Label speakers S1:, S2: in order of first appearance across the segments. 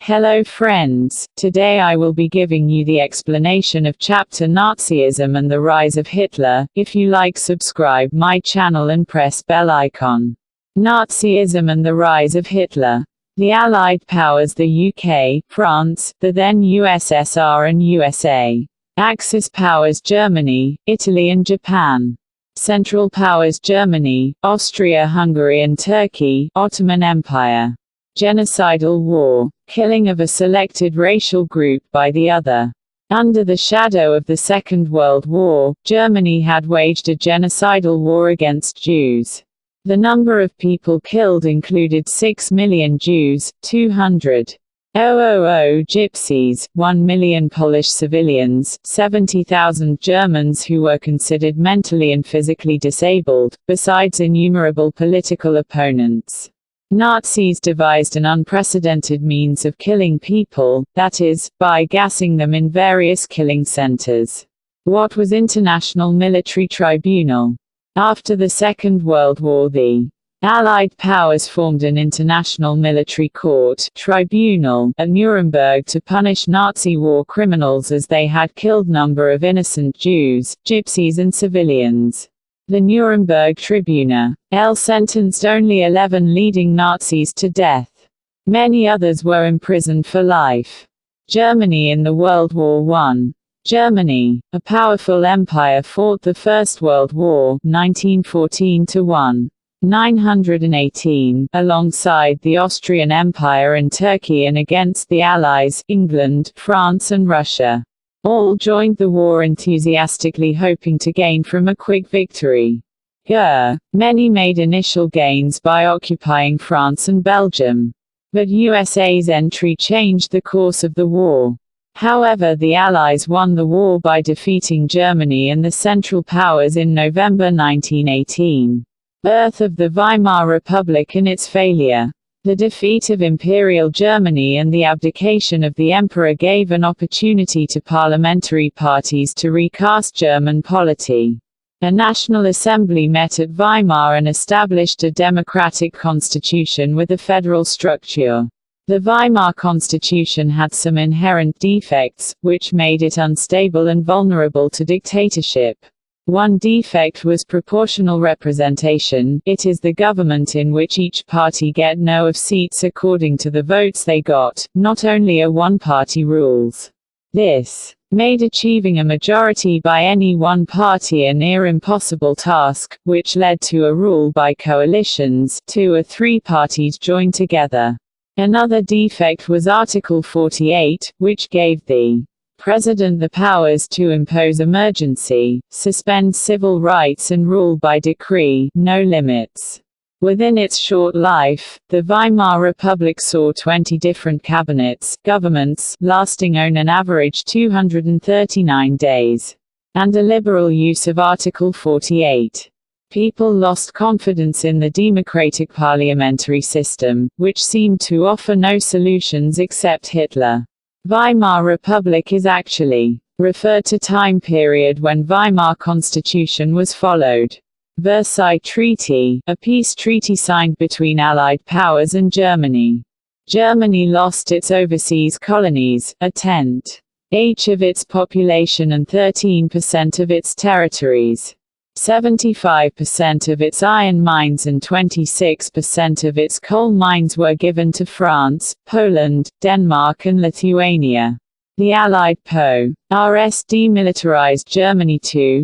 S1: Hello friends, today I will be giving you the explanation of chapter Nazism and the rise of Hitler. If you like, subscribe my channel and press bell icon. Nazism and the rise of Hitler. The Allied powers, the UK, France, the then USSR and USA. Axis powers, Germany, Italy and Japan. Central powers, Germany, Austria-Hungary and Turkey, Ottoman Empire. Genocidal war, killing of a selected racial group by the other. Under the shadow of the Second World War, Germany had waged a genocidal war against Jews. The number of people killed included 6 million Jews, 200,000 Gypsies, 1 million Polish civilians, 70,000 Germans who were considered mentally and physically disabled, besides innumerable political opponents. Nazis devised an unprecedented means of killing people, that is, by gassing them in various killing centers. What was International Military Tribunal? After the Second World War, the Allied powers formed an international military court tribunal at Nuremberg to punish Nazi war criminals as they had killed number of innocent Jews, Gypsies and civilians. The Nuremberg Tribunal sentenced only 11 leading Nazis to death. Many others were imprisoned for life. Germany in the World War I. Germany, a powerful empire, fought the First World War 1914–1918, alongside the Austrian Empire and Turkey and against the Allies, England, France and Russia. All joined the war enthusiastically, hoping to gain from a quick victory. Many made initial gains by occupying France and Belgium. But USA's entry changed the course of the war. However, the Allies won the war by defeating Germany and the Central Powers in November 1918. Birth of the Weimar Republic and its failure. The defeat of Imperial Germany and the abdication of the Emperor gave an opportunity to parliamentary parties to recast German polity. A National Assembly met at Weimar and established a democratic constitution with a federal structure. The Weimar Constitution had some inherent defects, which made it unstable and vulnerable to dictatorship. One defect was proportional representation. It is the government in which each party get no of seats according to the votes they got, not only a one-party rules. This made achieving a majority by any one party a near impossible task, which led to a rule by coalitions, 2 or 3 parties joined together. Another defect was Article 48, which gave the President the powers to impose emergency, suspend civil rights and rule by decree, no limits. Within its short life, the Weimar Republic saw 20 different governments, lasting on an average 239 days. And a liberal use of Article 48. People lost confidence in the democratic parliamentary system, which seemed to offer no solutions except Hitler. Weimar Republic is actually referred to time period when Weimar Constitution was followed. Versailles Treaty, a peace treaty signed between Allied powers and Germany. Germany lost its overseas colonies, a tenth each of its population and 13% of its territories. 75% of its iron mines and 26% of its coal mines were given to France, Poland, Denmark and Lithuania. The Allied PORs demilitarized Germany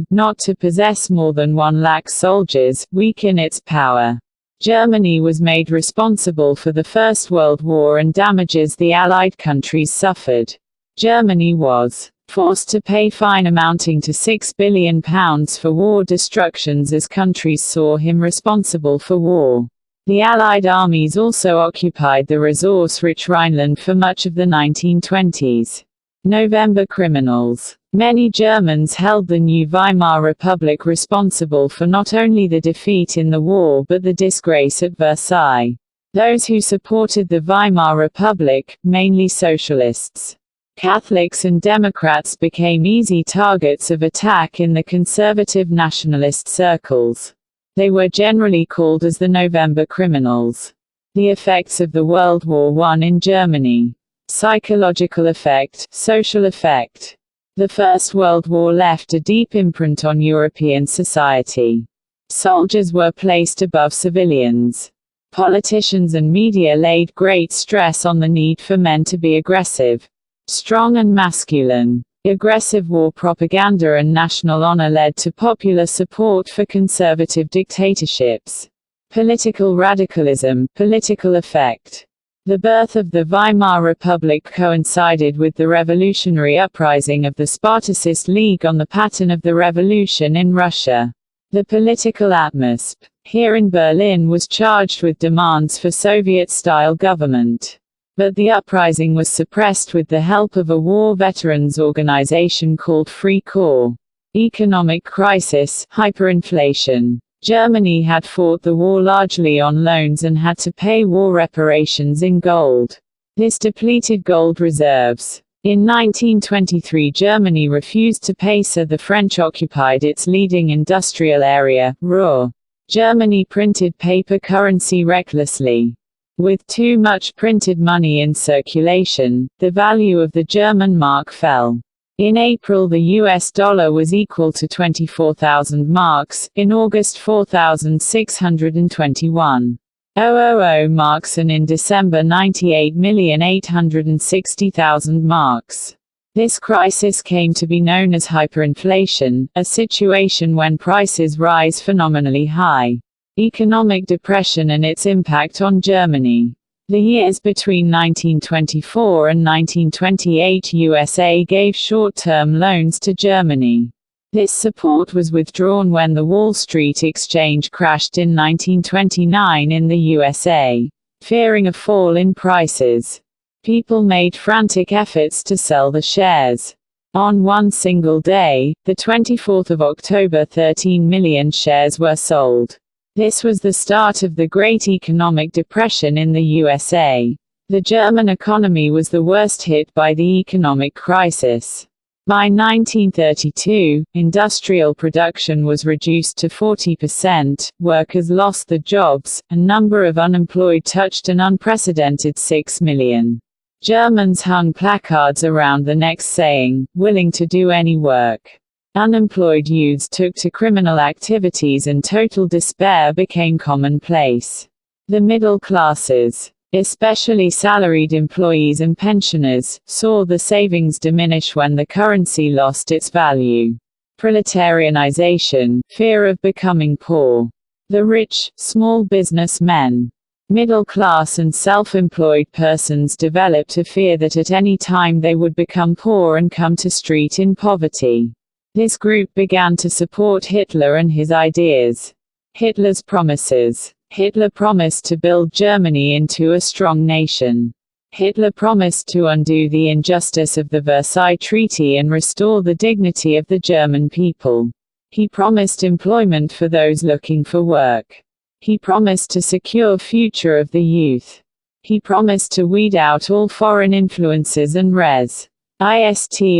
S1: not to possess more than 1 lakh soldiers, weaken its power. Germany was made responsible for the First World War and damages the Allied countries suffered. Germany was forced to pay fine amounting to £6 billion for war destructions as countries saw him responsible for war. The Allied armies also occupied the resource-rich Rhineland for much of the 1920s. November criminals. Many Germans held the new Weimar Republic responsible for not only the defeat in the war but the disgrace at Versailles. Those who supported the Weimar Republic, mainly socialists, Catholics and Democrats, became easy targets of attack in the conservative nationalist circles. They were generally called as the November criminals. The effects of the World War I in Germany. Psychological effect, social effect. The First World War left a deep imprint on European society. Soldiers were placed above civilians. Politicians and media laid great stress on the need for men to be aggressive, strong and masculine. Aggressive war propaganda and national honor led to popular support for conservative dictatorships. Political radicalism, political effect. The birth of the Weimar Republic coincided with the revolutionary uprising of the Spartacist League on the pattern of the revolution in Russia. The political atmosphere here in Berlin was charged with demands for Soviet-style government. But the uprising was suppressed with the help of a war veterans organization called Free Corps. Economic crisis, hyperinflation. Germany had fought the war largely on loans and had to pay war reparations in gold. This depleted gold reserves. In 1923 Germany refused to pay, so the French occupied its leading industrial area, Ruhr. Germany printed paper currency recklessly. With too much printed money in circulation, the value of the German mark fell. In April the US dollar was equal to 24,000 marks, in August 4,621,000 marks, and in December 98,860,000 marks. This crisis came to be known as hyperinflation, a situation when prices rise phenomenally high. Economic depression and its impact on Germany. The years between 1924 and 1928 USA gave short-term loans to Germany. This support was withdrawn when the Wall Street Exchange crashed in 1929 in the USA. Fearing a fall in prices, people made frantic efforts to sell the shares. On one single day, the 24th of October, 13 million shares were sold. This was the start of the Great Economic Depression in the USA. The German economy was the worst hit by the economic crisis. By 1932, industrial production was reduced to 40%, workers lost their jobs, a number of unemployed touched an unprecedented 6 million. Germans hung placards around their necks saying, "Willing to do any work." Unemployed youths took to criminal activities and total despair became commonplace. The middle classes, especially salaried employees and pensioners, saw the savings diminish when the currency lost its value. Proletarianization, fear of becoming poor. The rich, small businessmen, middle class and self-employed persons developed a fear that at any time they would become poor and come to street in poverty. This group began to support Hitler and his ideas. Hitler's promises. Hitler promised to build Germany into a strong nation. Hitler promised to undo the injustice of the Versailles Treaty and restore the dignity of the German people. He promised employment for those looking for work. He promised to secure the future of the youth. He promised to weed out all foreign influences and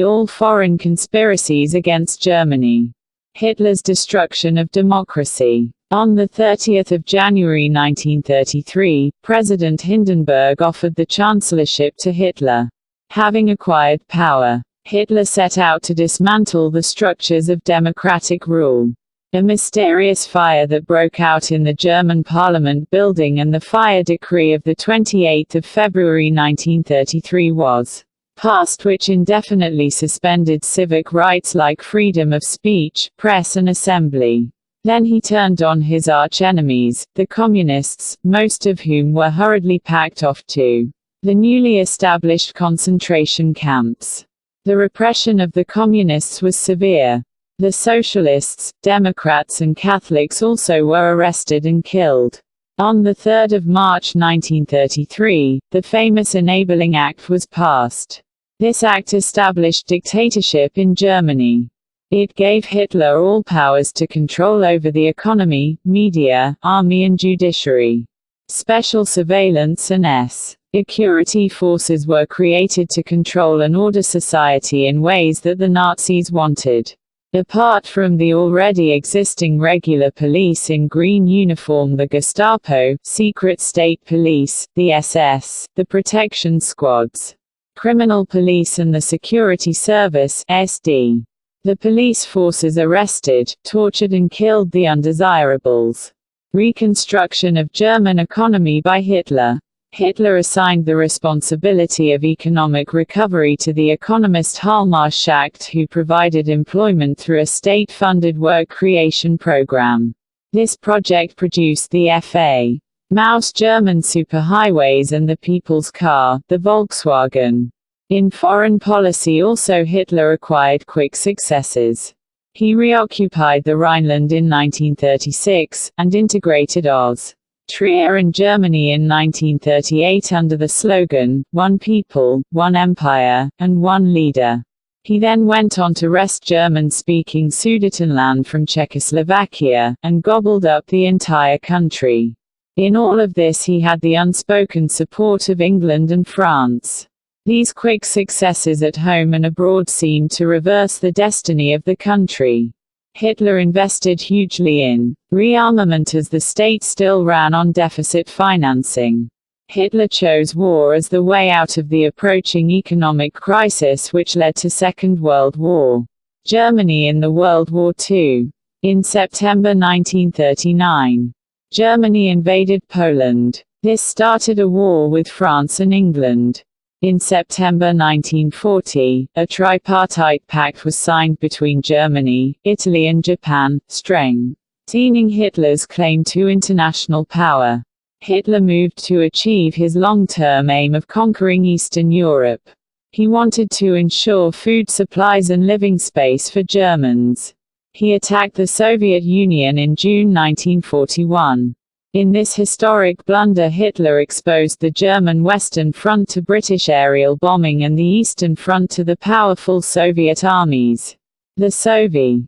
S1: all foreign conspiracies against Germany. Hitler's destruction of democracy. On the 30th of January 1933, President Hindenburg offered the chancellorship to Hitler. Having acquired power, Hitler set out to dismantle the structures of democratic rule. A mysterious fire that broke out in the German Parliament building and the fire decree of the 28th of February 1933 was passed, which indefinitely suspended civic rights like freedom of speech, press and assembly. Then he turned on his arch-enemies, the communists, most of whom were hurriedly packed off to the newly established concentration camps. The repression of the communists was severe. The socialists, Democrats and Catholics also were arrested and killed. On the 3rd of March 1933, the famous Enabling Act was passed. This act established dictatorship in Germany. It gave Hitler all powers to control over the economy, media, army and judiciary. Special surveillance and security forces were created to control and order society in ways that the Nazis wanted. Apart from the already existing regular police in green uniform, the Gestapo, secret state police, the SS, the protection squads, Criminal police and the security service (SD). The police forces arrested, tortured and killed the undesirables. Reconstruction of German economy by Hitler. Hitler assigned the responsibility of economic recovery to the economist Hjalmar Schacht, who provided employment through a state-funded work creation program. This project produced the F.A. Maus German superhighways and the people's car, the Volkswagen. In foreign policy also Hitler acquired quick successes. He reoccupied the Rhineland in 1936, and integrated Austria and Germany in 1938 under the slogan, "One People, One Empire, and One Leader." He then went on to wrest German-speaking Sudetenland from Czechoslovakia, and gobbled up the entire country. In all of this he had the unspoken support of England and France. These quick successes at home and abroad seemed to reverse the destiny of the country. Hitler invested hugely in rearmament as the state still ran on deficit financing. Hitler chose war as the way out of the approaching economic crisis which led to Second World War. Germany in the World War II. In September 1939, Germany invaded Poland. This started a war with France and England. In September 1940, a tripartite pact was signed between Germany, Italy and Japan, strengthening Hitler's claim to international power. Hitler moved to achieve his long-term aim of conquering Eastern Europe. He wanted to ensure food supplies and living space for Germans. He attacked the Soviet Union in June 1941. In this historic blunder Hitler exposed the German Western Front to British aerial bombing and the Eastern Front to the powerful Soviet armies. The Soviet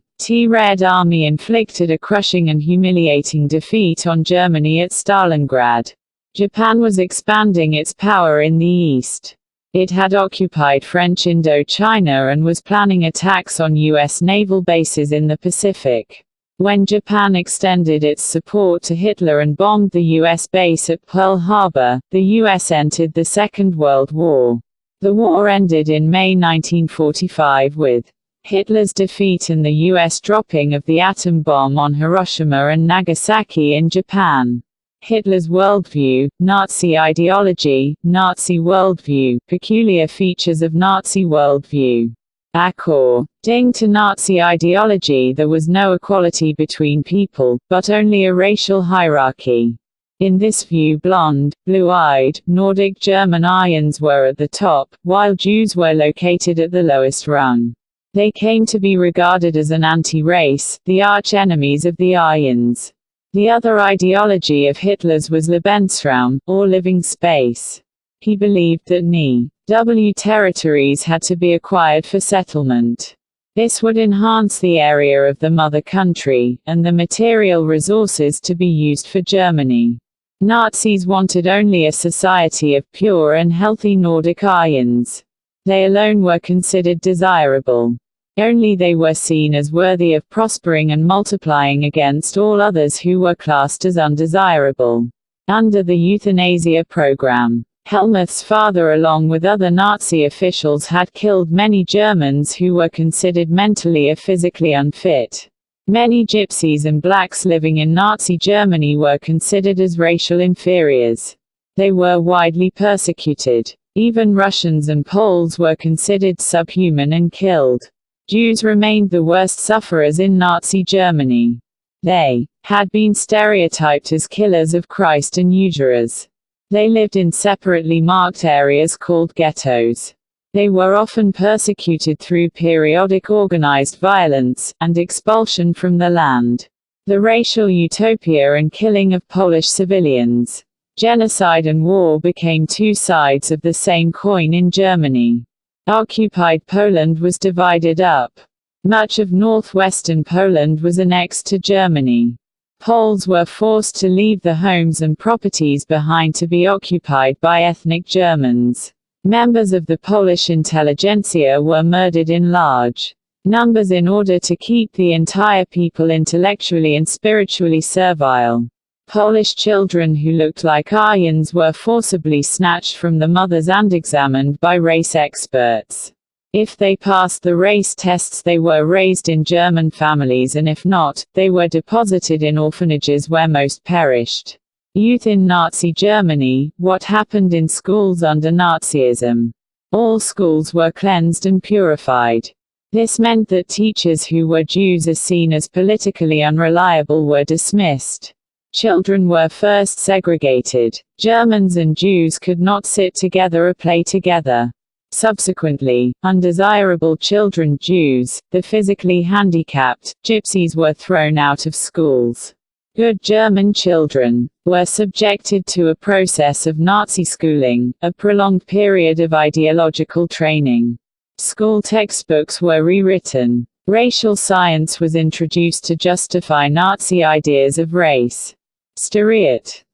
S1: Red Army inflicted a crushing and humiliating defeat on Germany at Stalingrad. Japan was expanding its power in the East. It had occupied French Indochina and was planning attacks on U.S. naval bases in the Pacific. When Japan extended its support to Hitler and bombed the U.S. base at Pearl Harbor, the U.S. entered the Second World War. The war ended in May 1945 with Hitler's defeat and the U.S. dropping of the atom bomb on Hiroshima and Nagasaki in Japan. Hitler's worldview, Nazi ideology, Nazi worldview, peculiar features of Nazi worldview. According to Nazi ideology there was no equality between people, but only a racial hierarchy. In this view blonde, blue-eyed, Nordic German Aryans were at the top, while Jews were located at the lowest rung. They came to be regarded as an anti-race, the arch-enemies of the Aryans. The other ideology of Hitler's was Lebensraum, or living space. He believed that NEW territories had to be acquired for settlement. This would enhance the area of the mother country, and the material resources to be used for Germany. Nazis wanted only a society of pure and healthy Nordic Aryans. They alone were considered desirable. Only they were seen as worthy of prospering and multiplying against all others who were classed as undesirable. Under the euthanasia program, Helmuth's father along with other Nazi officials had killed many Germans who were considered mentally or physically unfit. Many gypsies and blacks living in Nazi Germany were considered as racial inferiors. They were widely persecuted. Even Russians and Poles were considered subhuman and killed. Jews remained the worst sufferers in Nazi Germany. They had been stereotyped as killers of Christ and usurers. They lived in separately marked areas called ghettos. They were often persecuted through periodic organized violence, and expulsion from the land. The racial utopia and killing of Polish civilians. Genocide and war became two sides of the same coin in Germany. Occupied Poland was divided up. Much of northwestern Poland was annexed to Germany. Poles were forced to leave the homes and properties behind to be occupied by ethnic Germans. Members of the Polish intelligentsia were murdered in large numbers in order to keep the entire people intellectually and spiritually servile. Polish children who looked like Aryans were forcibly snatched from the mothers and examined by race experts. If they passed the race tests, they were raised in German families, and if not, they were deposited in orphanages where most perished. Youth in Nazi Germany. What happened in schools under Nazism? All schools were cleansed and purified. This meant that teachers who were Jews as seen as politically unreliable were dismissed. Children were first segregated. Germans and Jews could not sit together or play together. Subsequently, undesirable children, Jews, the physically handicapped, gypsies were thrown out of schools. Good German children were subjected to a process of Nazi schooling, a prolonged period of ideological training. School textbooks were rewritten. Racial science was introduced to justify Nazi ideas of race. Stereotypes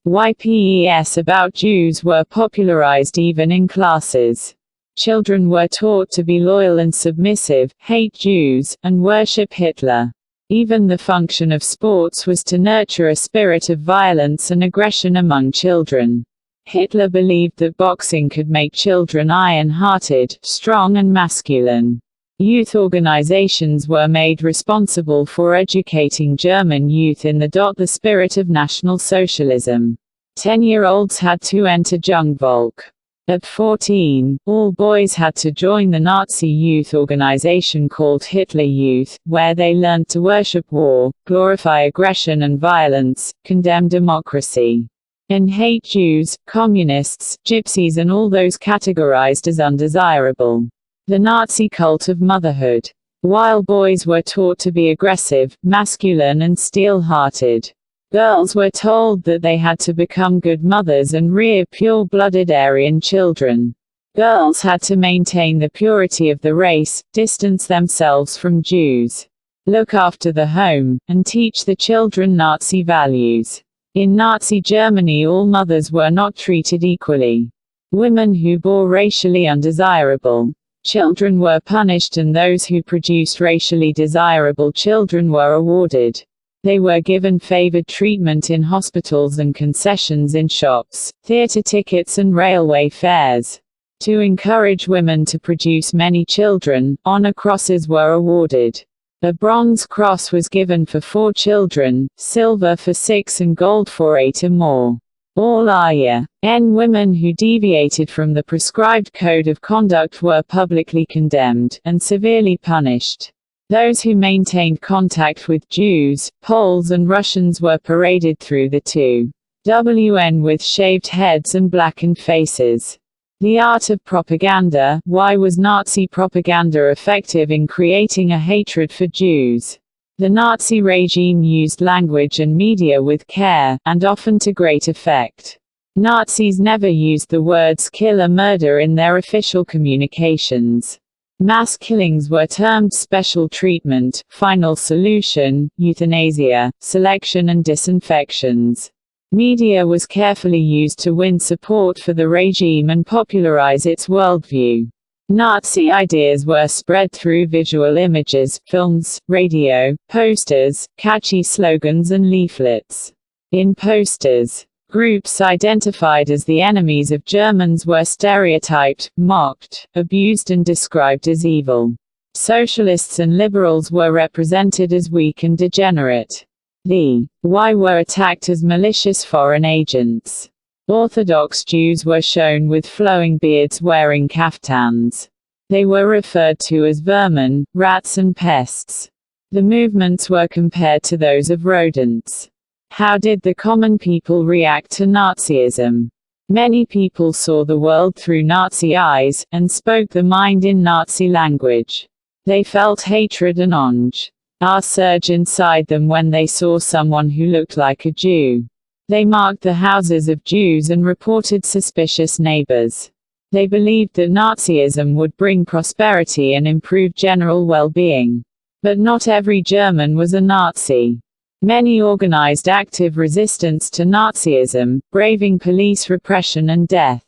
S1: about Jews were popularized even in classes. Children were taught to be loyal and submissive, hate Jews, and worship Hitler. Even the function of sports was to nurture a spirit of violence and aggression among children. Hitler believed that boxing could make children iron-hearted, strong and masculine. Youth organizations were made responsible for educating German youth in the spirit of National Socialism. 10-year-olds had to enter Jungvolk. At 14, all boys had to join the Nazi youth organization called Hitler Youth, where they learned to worship war, glorify aggression and violence, condemn democracy, and hate Jews, communists, gypsies and all those categorized as undesirable. The Nazi cult of motherhood. While boys were taught to be aggressive, masculine and steel-hearted, girls were told that they had to become good mothers and rear pure-blooded Aryan children. Girls had to maintain the purity of the race, distance themselves from Jews, look after the home, and teach the children Nazi values. In Nazi Germany, all mothers were not treated equally. Women who bore racially undesirable children were punished, and those who produced racially desirable children were awarded. They were given favored treatment in hospitals and concessions in shops, theater tickets and railway fares. To encourage women to produce many children, honor crosses were awarded. A bronze cross was given for 4 children, silver for 6 and gold for 8 or more. All Aryan women who deviated from the prescribed code of conduct were publicly condemned, and severely punished. Those who maintained contact with Jews, Poles and Russians were paraded through the 2WN with shaved heads and blackened faces. The art of propaganda. Why was Nazi propaganda effective in creating a hatred for Jews? The Nazi regime used language and media with care, and often to great effect. Nazis never used the words kill or murder in their official communications. Mass killings were termed special treatment, final solution, euthanasia, selection and disinfections. Media was carefully used to win support for the regime and popularize its worldview. Nazi ideas were spread through visual images, films, radio, posters, catchy slogans and leaflets. In posters, groups identified as the enemies of Germans were stereotyped, mocked, abused and described as evil. Socialists and liberals were represented as weak and degenerate. The Y were attacked as malicious foreign agents. Orthodox Jews were shown with flowing beards wearing kaftans. They were referred to as vermin, rats and pests. The movements were compared to those of rodents. How did the common people react to Nazism? Many people saw the world through Nazi eyes, and spoke the mind in Nazi language. They felt hatred and anger surge inside them when they saw someone who looked like a Jew. They marked the houses of Jews and reported suspicious neighbors. They believed that Nazism would bring prosperity and improve general well-being. But not every German was a Nazi. Many organized active resistance to Nazism, braving police repression and death.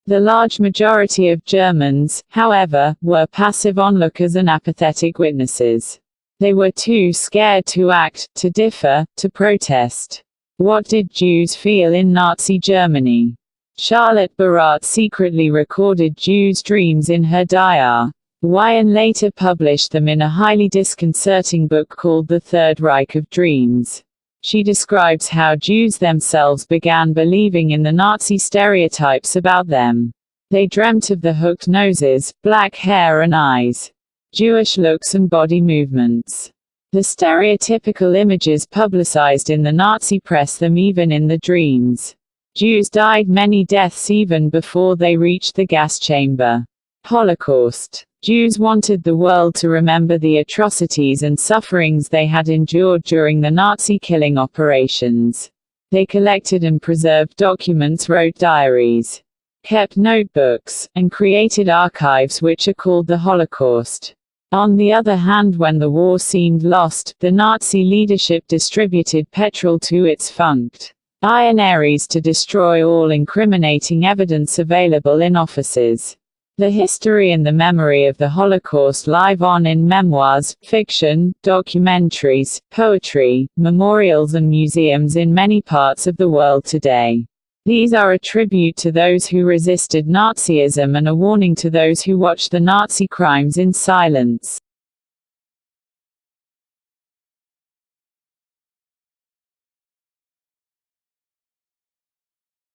S1: The large majority of Germans, however, were passive onlookers and apathetic witnesses. They were too scared to act, to differ, to protest. What did Jews feel in Nazi Germany? Charlotte Barat secretly recorded Jews' dreams in her diary. And later published them in a highly disconcerting book called The Third Reich of Dreams. She describes how Jews themselves began believing in the Nazi stereotypes about them. They dreamt of the hooked noses, black hair and eyes, Jewish looks and body movements. The stereotypical images publicized in the Nazi press them even in the dreams. Jews died many deaths even before they reached the gas chamber. Holocaust. Jews wanted the world to remember the atrocities and sufferings they had endured during the Nazi killing operations. They collected and preserved documents, wrote diaries, kept notebooks, and created archives which are called the Holocaust. On the other hand, when the war seemed lost, the Nazi leadership distributed petrol to its functionaries to destroy all incriminating evidence available in offices. The history and the memory of the Holocaust live on in memoirs, fiction, documentaries, poetry, memorials and museums in many parts of the world today. These are a tribute to those who resisted Nazism and a warning to those who watched the Nazi crimes in silence.